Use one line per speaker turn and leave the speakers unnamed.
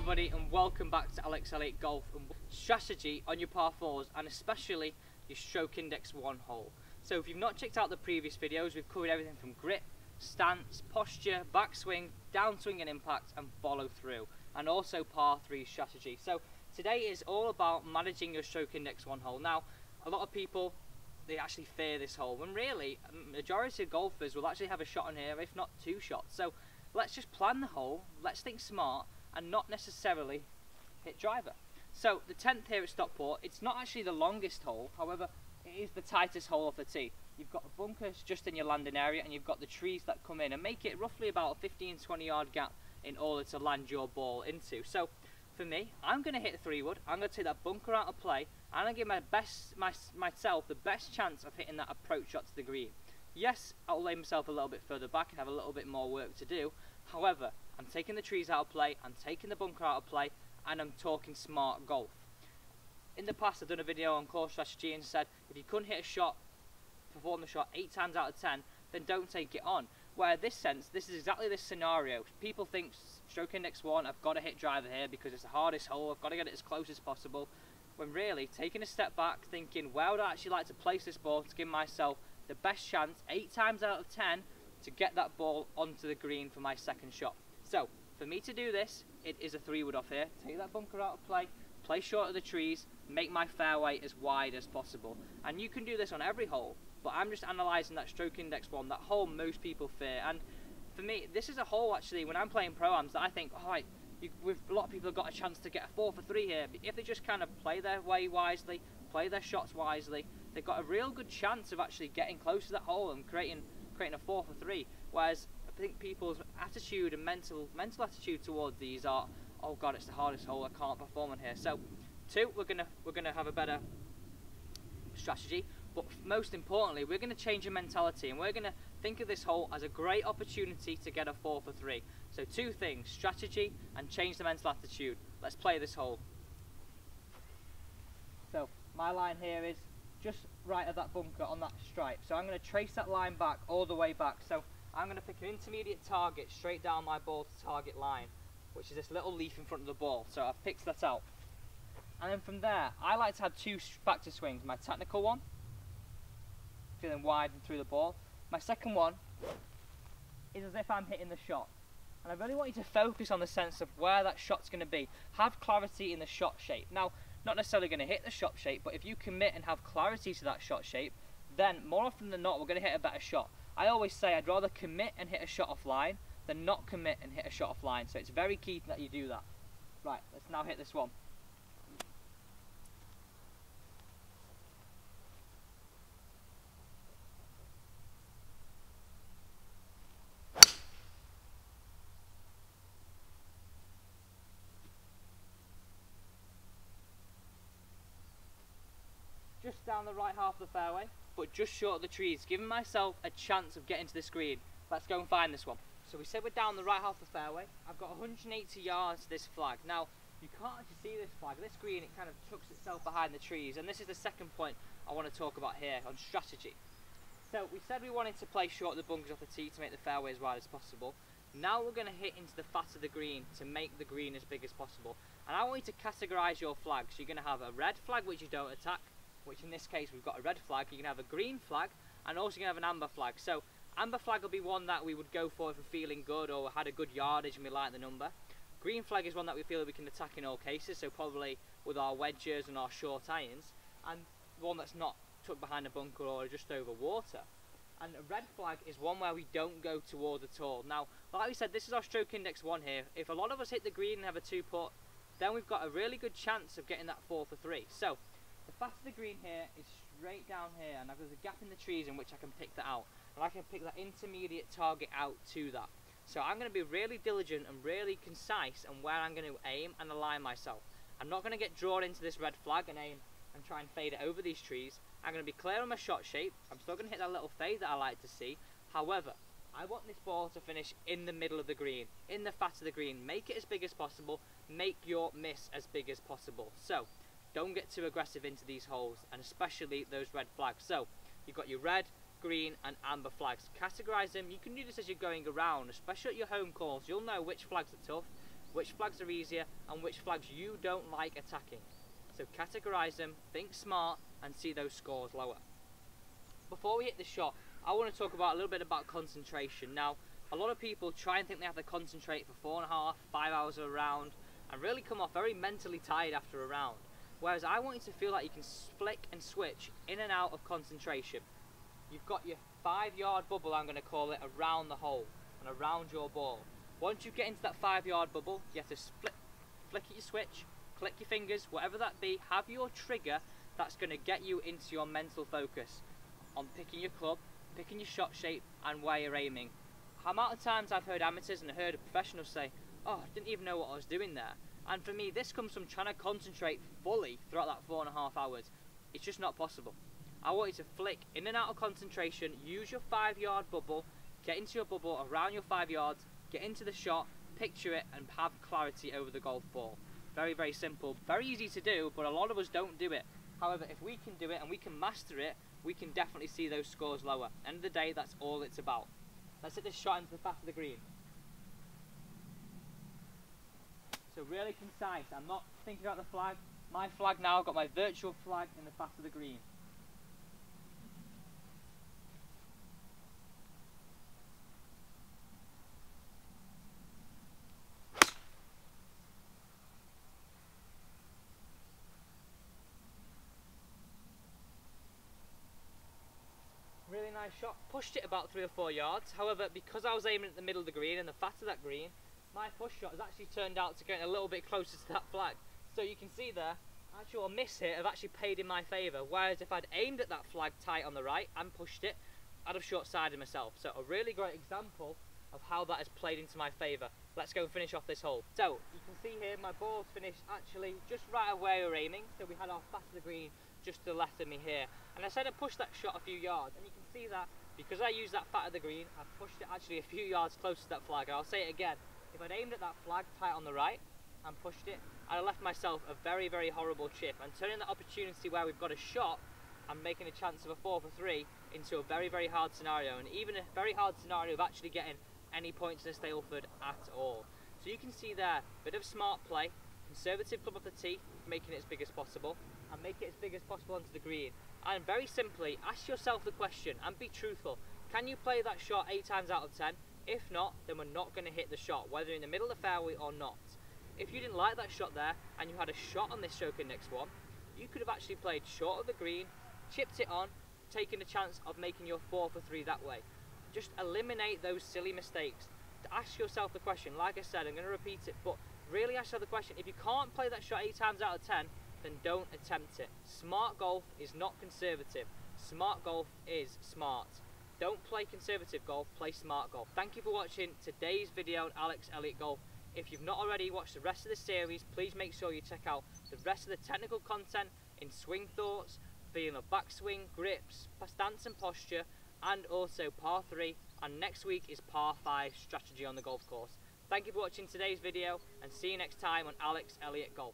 everybody, and welcome back to Alex Elliott Golf and strategy on your par 4s and especially your stroke index 1 hole. So if you've not checked out the previous videos, we've covered everything from grip, stance, posture, backswing, downswing and impact, and follow through, and also par 3 strategy. So today is all about managing your stroke index 1 hole. Now, a lot of people, they actually fear this hole, when really majority of golfers will actually have a shot on here, if not 2 shots. So let's just plan the hole, let's think smart, and not necessarily hit driver. So the 10th here at Stockport, it's not actually the longest hole, however it is the tightest hole off the tee. You've got the bunkers just in your landing area, and you've got the trees that come in and make it roughly about a 15-20 yard gap in order to land your ball into. So for me, I'm going to hit a 3-wood, I'm going to take that bunker out of play, and I'm going to give myself the best chance of hitting that approach shot to the green. Yes, I'll lay myself a little bit further back and have a little bit more work to do. However, I'm taking the trees out of play, I'm taking the bunker out of play, and I'm talking smart golf. In the past, I've done a video on course strategy and said if you couldn't hit a shot, perform the shot 8 times out of 10, then don't take it on. Where in this sense, this is exactly this scenario. People think stroke index 1, I've got to hit driver here because it's the hardest hole, I've got to get it as close as possible. When really, taking a step back, thinking, where would I actually like to place this ball to give myself the best chance, 8 times out of 10, to get that ball onto the green for my second shot. So, for me to do this, it is a 3-wood off here. Take that bunker out of play, play short of the trees, make my fairway as wide as possible. And you can do this on every hole, but I'm just analysing that stroke index 1, that hole most people fear. And for me, this is a hole actually, when I'm playing pro-ams, that I think, alright, with a lot of people have got a chance to get a 4 for 3 here. But if they just kind of play their way wisely, play their shots wisely, they've got a real good chance of actually getting close to that hole and creating a 4 for 3. Whereas I think people's attitude and mental attitude towards these are, oh god, it's the hardest hole, I can't perform on here. So 2, we're gonna have a better strategy, but most importantly, we're gonna change your mentality and we're gonna think of this hole as a great opportunity to get a 4 for 3. So 2 things, strategy and change the mental attitude. Let's play this hole. So my line here is just right at that bunker on that stripe. So I'm going to trace that line back all the way back. So I'm going to pick an intermediate target straight down my ball to target line, which is this little leaf in front of the ball. So I've picked that out. And then from there, I like to have 2 factor swings. My technical one, feeling wide and through the ball. My second one is as if I'm hitting the shot. And I really want you to focus on the sense of where that shot's going to be. Have clarity in the shot shape. Now, not necessarily going to hit the shot shape, but if you commit and have clarity to that shot shape, then more often than not, we're going to hit a better shot. I always say I'd rather commit and hit a shot offline than not commit and hit a shot offline. So it's very key that you do that. Right, let's now hit this one. Just down the right half of the fairway, but just short of the trees, giving myself a chance of getting to this green. Let's go and find this one. So we said we're down the right half of the fairway. I've got 180 yards to this flag. Now, you can't actually see this flag. This green, it kind of tucks itself behind the trees, and this is the second point I want to talk about here on strategy. So we said we wanted to play short of the bunkers off the tee to make the fairway as wide as possible. Now we're going to hit into the fat of the green to make the green as big as possible. And I want you to categorise your flags. You're going to have a red flag which you don't attack, which in this case we've got a red flag. You can have a green flag and also you can have an amber flag. So amber flag will be one that we would go for if we're feeling good or had a good yardage and we like the number. Green flag is one that we feel that we can attack in all cases, so probably with our wedges and our short irons, and one that's not tucked behind a bunker or just over water. And a red flag is one where we don't go towards at all. Now, like we said, this is our stroke index 1 here. If a lot of us hit the green and have a 2-putt, then we've got a really good chance of getting that 4 for 3. So the fat of the green here is straight down here, and there's a gap in the trees in which I can pick that out. And I can pick that intermediate target out to that. So I'm going to be really diligent and really concise on where I'm going to aim and align myself. I'm not going to get drawn into this red flag and aim and try and fade it over these trees. I'm going to be clear on my shot shape. I'm still going to hit that little fade that I like to see. However, I want this ball to finish in the middle of the green, in the fat of the green. Make it as big as possible. Make your miss as big as possible. So don't get too aggressive into these holes, and especially those red flags. So you've got your red, green and amber flags. Categorise them. You can do this as you're going around, especially at your home course. You'll know which flags are tough, which flags are easier and which flags you don't like attacking. So categorise them, think smart, and see those scores lower. Before we hit the shot, I want to talk about a little bit about concentration. Now, a lot of people try and think they have to concentrate for 4.5, 5 hours a round and really come off very mentally tired after a round. Whereas I want you to feel like you can flick and switch in and out of concentration. You've got your 5-yard bubble, I'm going to call it, around the hole and around your ball. Once you get into that 5-yard bubble, you have to flick at your switch, click your fingers, whatever that be, have your trigger that's going to get you into your mental focus on picking your club, picking your shot shape and where you're aiming. How amount of times I've heard amateurs and heard professionals say, oh, I didn't even know what I was doing there. And for me, this comes from trying to concentrate fully throughout that 4.5 hours. It's just not possible. I want you to flick in and out of concentration, use your 5-yard bubble, get into your bubble around your 5 yards, get into the shot, picture it and have clarity over the golf ball. Very, very simple. Very easy to do, but a lot of us don't do it. However, if we can do it and we can master it, we can definitely see those scores lower. End of the day, that's all it's about. Let's hit this shot into the back of the green. So really concise. I'm not thinking about the flag. My flag now, I've got my virtual flag in the back of the green. Really nice shot. Pushed it about 3 or 4 yards. However, because I was aiming at the middle of the green and the fat of that green, my push shot has actually turned out to get a little bit closer to that flag. So you can see there, actual miss hit have actually paid in my favour. Whereas if I'd aimed at that flag tight on the right and pushed it, I'd have short-sided myself. So a really great example of how that has played into my favour. Let's go and finish off this hole. So you can see here, my ball's finished actually just right where we were aiming. So we had our fat of the green just to the left of me here. And I said I pushed that shot a few yards, and you can see that because I used that fat of the green, I've pushed it actually a few yards closer to that flag. And I'll say it again, if I'd aimed at that flag tight on the right and pushed it, I'd have left myself a very, very horrible chip. And turning that opportunity where we've got a shot and making a chance of a 4 for 3 into a very, very hard scenario, and even a very hard scenario of actually getting any points in a Staleford at all. So you can see there, bit of smart play, conservative club off the tee, making it as big as possible, and make it as big as possible onto the green. And very simply, ask yourself the question and be truthful. Can you play that shot 8 times out of 10? If not, then we're not going to hit the shot, whether in the middle of the fairway or not. If you didn't like that shot there, and you had a shot on this stroke index one, you could have actually played short of the green, chipped it on, taking a chance of making your 4 for 3 that way. Just eliminate those silly mistakes. Ask yourself the question, like I said, I'm going to repeat it, but really ask yourself the question, if you can't play that shot 8 times out of 10, then don't attempt it. Smart golf is not conservative. Smart golf is smart. Don't play conservative golf, play smart golf. Thank you for watching today's video on Alex Elliott Golf. If you've not already watched the rest of the series, please make sure you check out the rest of the technical content in swing thoughts, feeling of backswing, grips, stance and posture, and also par 3, and next week is par 5 strategy on the golf course. Thank you for watching today's video, and see you next time on Alex Elliott Golf.